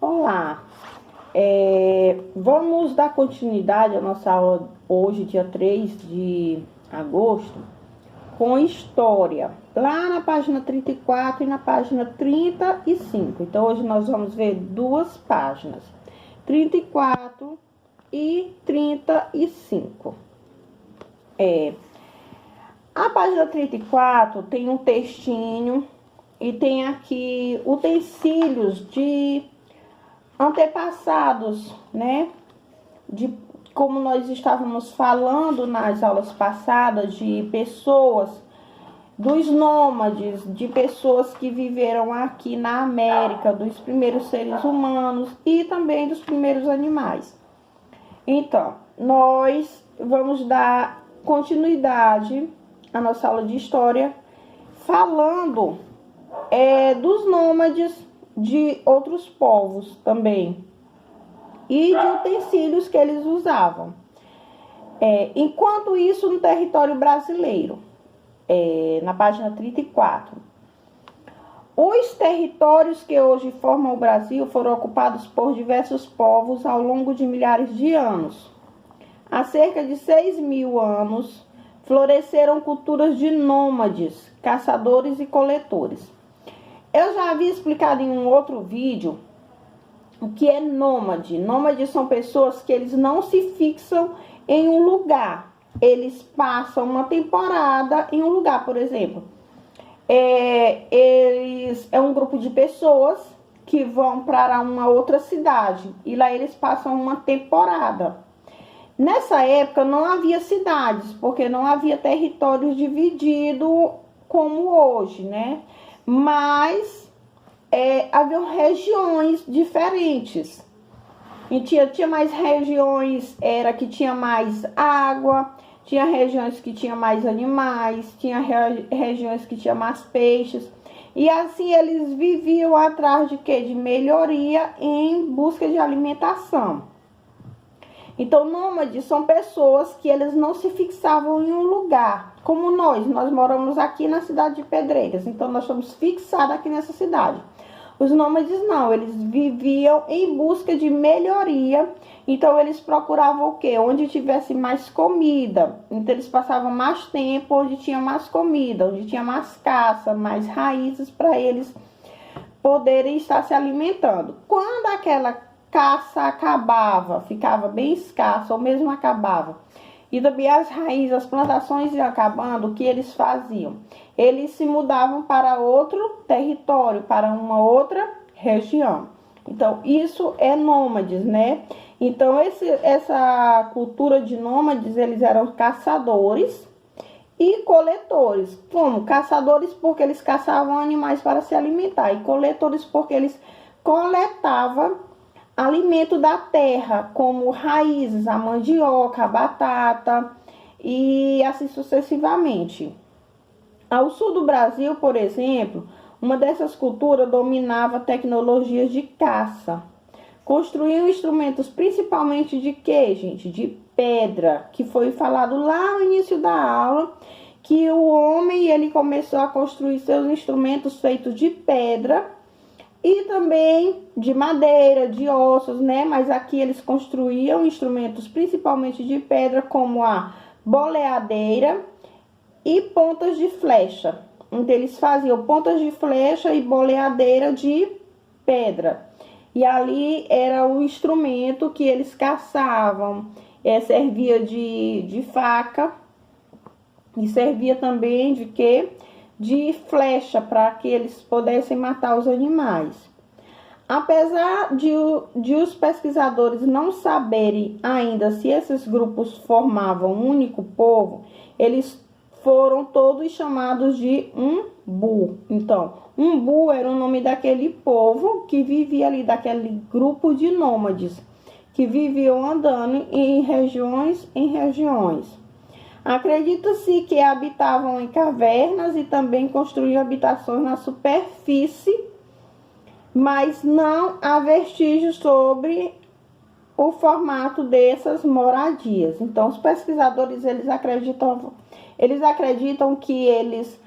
Olá, vamos dar continuidade à nossa aula hoje, dia 3 de agosto, com história, lá na página 34 e na página 35. Então, hoje nós vamos ver duas páginas, 34 e 35. A página 34 tem um textinho e tem aqui utensílios de antepassados, né? De como nós estávamos falando nas aulas passadas, de pessoas, dos nômades, de pessoas que viveram aqui na América, dos primeiros seres humanos e também dos primeiros animais. Então, nós vamos dar continuidade à nossa aula de história falando dos nômades de outros povos também e de utensílios que eles usavam. Enquanto isso, no território brasileiro, na página 34, os territórios que hoje formam o Brasil foram ocupados por diversos povos ao longo de milhares de anos. Há cerca de 6.000 anos, floresceram culturas de nômades, caçadores e coletores. Eu já havia explicado em um outro vídeo o que é nômade. Nômades são pessoas que eles não se fixam em um lugar. Eles passam uma temporada em um lugar, por exemplo. É um grupo de pessoas que vão para uma outra cidade e lá eles passam uma temporada. Nessa época não havia cidades, porque não havia territórios divididos como hoje, né? Mas havia regiões diferentes. E tinha mais regiões que tinha mais água, tinha regiões que tinha mais animais, tinha regiões que tinha mais peixes. E assim eles viviam atrás de quê? De melhoria em busca de alimentação. Então, nômades são pessoas que eles não se fixavam em um lugar, como nós moramos aqui na cidade de Pedreiras, então nós estamos fixados aqui nessa cidade. Os nômades não, eles viviam em busca de melhoria, então eles procuravam o quê? Onde tivesse mais comida, então eles passavam mais tempo onde tinha mais comida, onde tinha mais caça, mais raízes para eles poderem estar se alimentando. Quando aquela caça acabava, ficava bem escassa, ou mesmo acabava, e também as raízes, as plantações iam acabando, o que eles faziam? Eles se mudavam para outro território, para uma outra região. Então, isso é nômades, né? Então, essa cultura de nômades, eles eram caçadores e coletores. Como? Caçadores porque eles caçavam animais para se alimentar, e coletores porque eles coletavam alimento da terra, como raízes, a mandioca, a batata e assim sucessivamente. Ao sul do Brasil, por exemplo, uma dessas culturas dominava tecnologias de caça. Construíam instrumentos principalmente de quê, gente? De pedra, que foi falado lá no início da aula, que o homem ele começou a construir seus instrumentos feitos de pedra e também de madeira, de ossos, né? Mas aqui eles construíam instrumentos principalmente de pedra, como a boleadeira e pontas de flecha. Então, eles faziam pontas de flecha e boleadeira de pedra. E ali era o instrumento que eles caçavam. Servia de faca e servia também de quê? De flecha, para que eles pudessem matar os animais. Apesar de os pesquisadores não saberem ainda se esses grupos formavam um único povo, eles foram todos chamados de Umbu. Então, Umbu era o nome daquele povo que vivia ali, daquele grupo de nômades, que viviam andando em regiões em regiões. Acredita-se que habitavam em cavernas e também construíam habitações na superfície, mas não há vestígios sobre o formato dessas moradias. Então, os pesquisadores eles acreditam que eles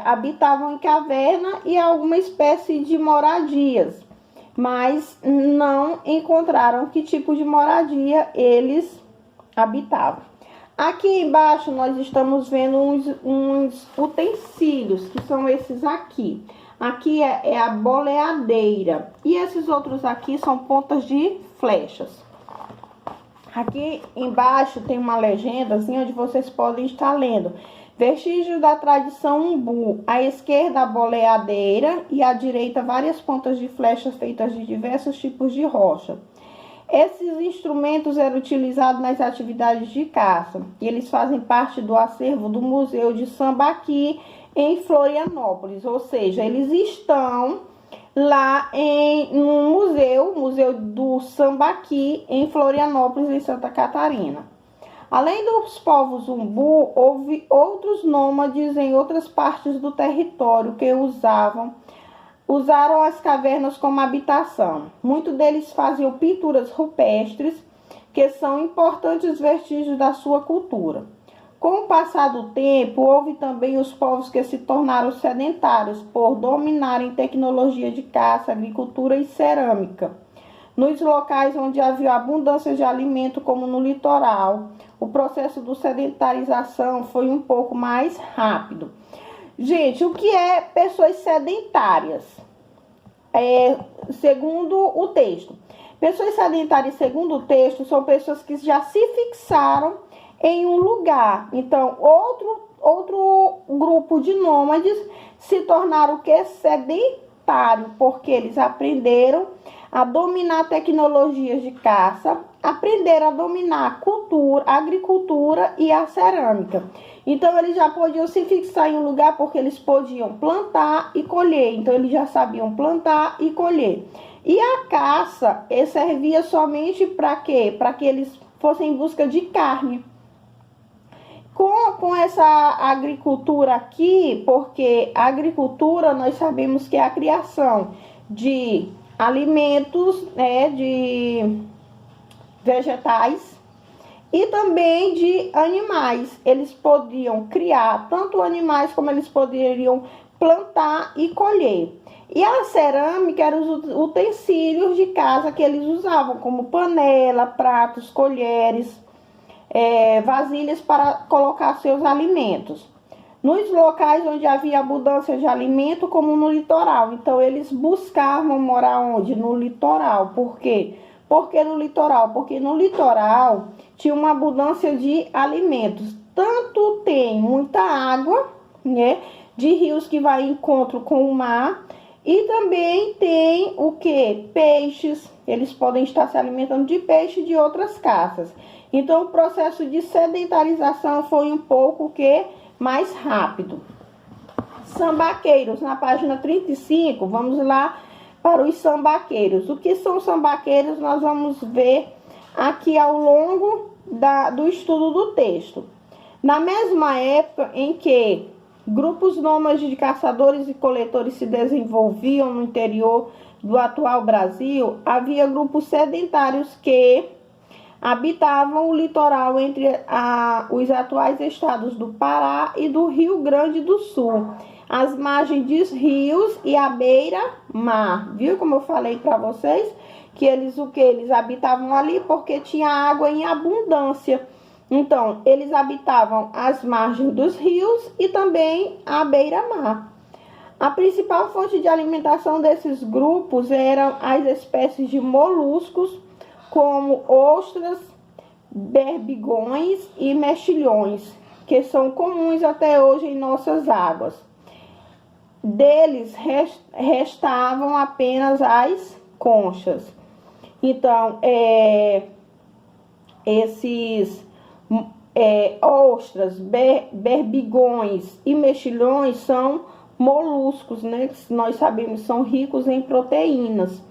habitavam em caverna e alguma espécie de moradias. mas não encontraram que tipo de moradia eles habitavam. Aqui embaixo nós estamos vendo uns utensílios, que são esses aqui. Aqui é a boleadeira, e esses outros aqui são pontas de flechas. Aqui embaixo tem uma legendazinha onde vocês podem estar lendo. Vestígio da tradição umbu. À esquerda a boleadeira e à direita várias pontas de flechas feitas de diversos tipos de rocha. Esses instrumentos eram utilizados nas atividades de caça. E eles fazem parte do acervo do Museu de Sambaqui, em Florianópolis. Ou seja, eles estão lá no Museu do Sambaqui, em Florianópolis, em Santa Catarina. Além dos povos umbu, houve outros nômades em outras partes do território que usaram as cavernas como habitação. Muitos deles faziam pinturas rupestres, que são importantes vestígios da sua cultura. Com o passar do tempo, houve também os povos que se tornaram sedentários por dominarem tecnologia de caça, agricultura e cerâmica. Nos locais onde havia abundância de alimento, como no litoral, o processo de sedentarização foi um pouco mais rápido. Gente, o que é pessoas sedentárias? Segundo o texto. Pessoas sedentárias, segundo o texto, são pessoas que já se fixaram em um lugar. Então, outro grupo de nômades se tornaram o que? Sedentário, porque eles aprenderam a dominar tecnologias de caça, aprenderam a dominar a cultura, a agricultura e a cerâmica. Então, eles já podiam se fixar em um lugar porque eles podiam plantar e colher. Então, eles já sabiam plantar e colher. E a caça servia somente para quê? Para que eles fossem em busca de carne. Com essa agricultura aqui, porque a agricultura nós sabemos que é a criação de alimentos, de vegetais e também de animais. Eles podiam criar tanto animais como eles poderiam plantar e colher. E a cerâmica eram os utensílios de casa que eles usavam, como panela, pratos, colheres, vasilhas para colocar seus alimentos. Nos locais onde havia abundância de alimento, como no litoral. Então, eles buscavam morar onde? No litoral. Por quê? Porque no litoral? Porque no litoral tinha uma abundância de alimentos. Tanto tem muita água, de rios que vai em encontro com o mar, e também tem o que? Peixes. Eles podem estar se alimentando de peixe e de outras caças. Então, o processo de sedentarização foi um pouco mais rápido. Sambaqueiros, na página 35, vamos lá para os sambaqueiros. O que são sambaqueiros nós vamos ver aqui ao longo do estudo do texto. Na mesma época em que grupos nômades de caçadores e coletores se desenvolviam no interior do atual Brasil, havia grupos sedentários que habitavam o litoral entre os atuais estados do Pará e do Rio Grande do Sul, as margens dos rios e a beira-mar. Viu como eu falei para vocês? Que eles habitavam ali porque tinha água em abundância. Então, eles habitavam as margens dos rios e também a beira-mar. A principal fonte de alimentação desses grupos eram as espécies de moluscos, como ostras, berbigões e mexilhões, que são comuns até hoje em nossas águas. Deles restavam apenas as conchas. Então, esses ostras, berbigões e mexilhões são moluscos, que nós sabemos são ricos em proteínas.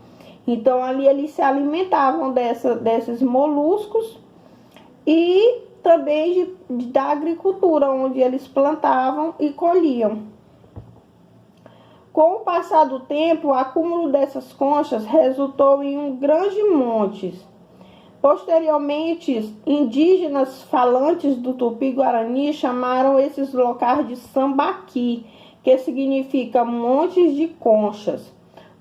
Então, ali eles se alimentavam desses moluscos e também da agricultura, onde eles plantavam e colhiam. Com o passar do tempo, o acúmulo dessas conchas resultou em um grande monte. Posteriormente, indígenas falantes do Tupi-Guarani chamaram esses locais de Sambaqui, que significa montes de conchas.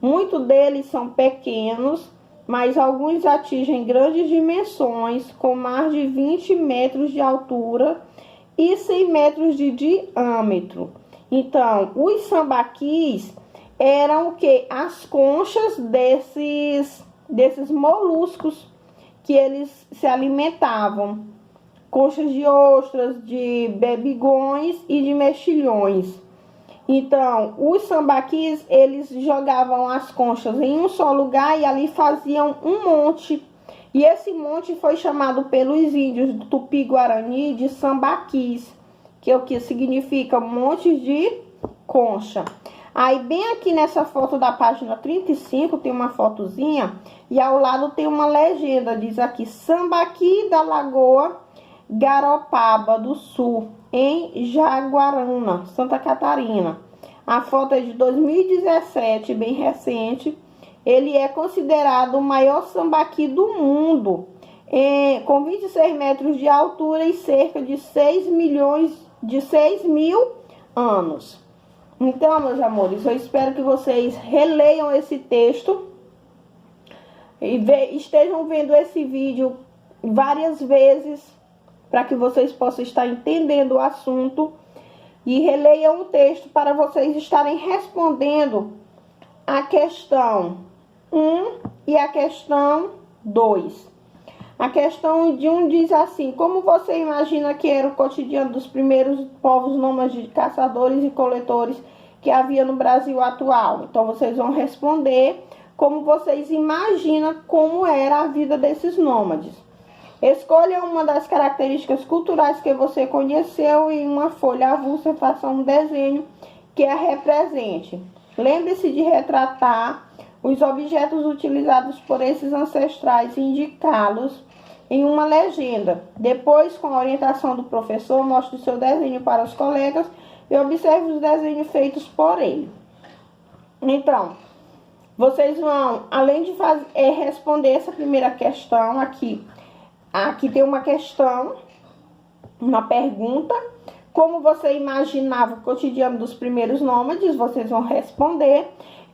Muitos deles são pequenos, mas alguns atingem grandes dimensões, com mais de 20 metros de altura e 100 metros de diâmetro. Então, os sambaquis eram o que? As conchas desses moluscos que eles se alimentavam. Conchas de ostras, de bebigões e de mexilhões. Então, os sambaquis, eles jogavam as conchas em um só lugar e ali faziam um monte. E esse monte foi chamado pelos índios do Tupi-Guarani de sambaquis, que é o que significa montes de concha. Aí, bem aqui nessa foto da página 35, tem uma fotozinha e ao lado tem uma legenda, diz aqui, Sambaqui da Lagoa Garopaba do Sul, em Jaguaruna, Santa Catarina. A foto é de 2017, bem recente. Ele é considerado o maior sambaqui do mundo, com 26 metros de altura e cerca de 6 mil anos. Então, meus amores, eu espero que vocês releiam esse texto e estejam vendo esse vídeo várias vezes, para que vocês possam estar entendendo o assunto, e releiam o texto para vocês estarem respondendo a questão 1 e a questão 2. A questão de 1 diz assim: como você imagina que era o cotidiano dos primeiros povos nômades, caçadores e coletores que havia no Brasil atual? Então, vocês vão responder como vocês imaginam como era a vida desses nômades. Escolha uma das características culturais que você conheceu e em uma folha avulsa faça um desenho que a represente. Lembre-se de retratar os objetos utilizados por esses ancestrais e indicá-los em uma legenda. Depois, com a orientação do professor, mostre o seu desenho para os colegas e observe os desenhos feitos por ele. Então, vocês vão, além de responder essa primeira questão aqui tem uma questão, uma pergunta. Como você imaginava o cotidiano dos primeiros nômades? Vocês vão responder.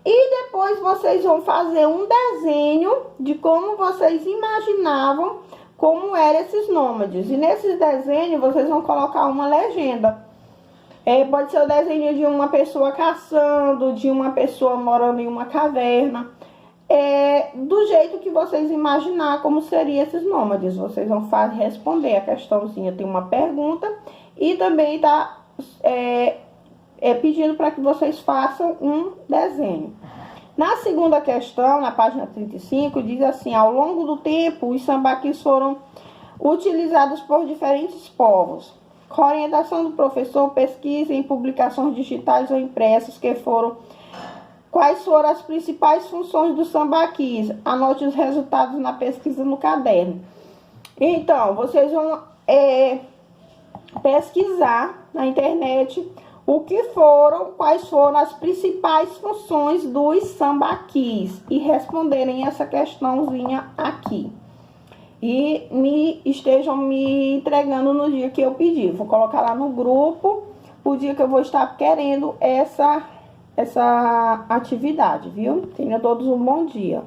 E depois vocês vão fazer um desenho de como vocês imaginavam como eram esses nômades. E nesses desenhos vocês vão colocar uma legenda. Pode ser o desenho de uma pessoa caçando, de uma pessoa morando em uma caverna. Do jeito que vocês imaginar como seriam esses nômades. Vocês vão responder a questãozinha, tem uma pergunta e também tá pedindo para que vocês façam um desenho. Na segunda questão, na página 35, diz assim: ao longo do tempo, os sambaquis foram utilizados por diferentes povos. Com a orientação do professor, pesquise em publicações digitais ou impressas quais foram as principais funções dos sambaquis. Anote os resultados na pesquisa no caderno. Então, vocês vão pesquisar na internet quais foram as principais funções dos sambaquis e responderem essa questãozinha aqui. E estejam me entregando no dia que eu pedir. Vou colocar lá no grupo o dia que eu vou estar querendo essa atividade, viu? Tenham todos um bom dia.